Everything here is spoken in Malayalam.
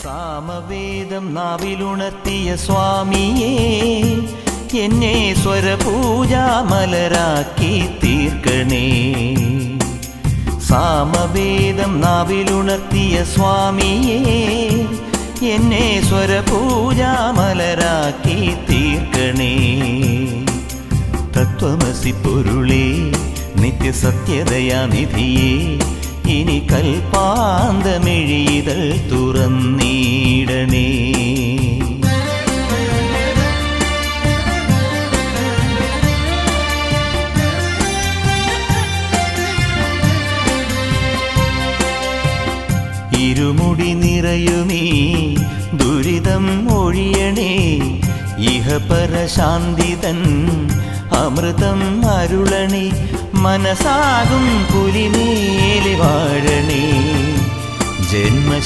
സാമവേദം നാവിലുണർത്തിയ സ്വാമിയേ, എന്നെ സ്വരപൂജാമലരാക്കി തീർക്കണേ. സാമവേദം നാവിലുണർത്തിയ സ്വാമിയേ, എന്നെ സ്വരപൂജാമലരാക്കി തീർക്കണേ. തത്വമസി പൊരുളേ, നിത്യസത്യദയാനിധിയേ, ഇനി കൽപ്പാന്തമിഴിതൾ തുറന്നീടണേ. ഇരുമുടി നിറയുമീ ദുരിതം ഒഴിയണേ, ഇഹപരശാന്തിതൻ അമൃതം അരുളണേ. മനസാകും പുലിമേലി വാഴണേ. ജന്മ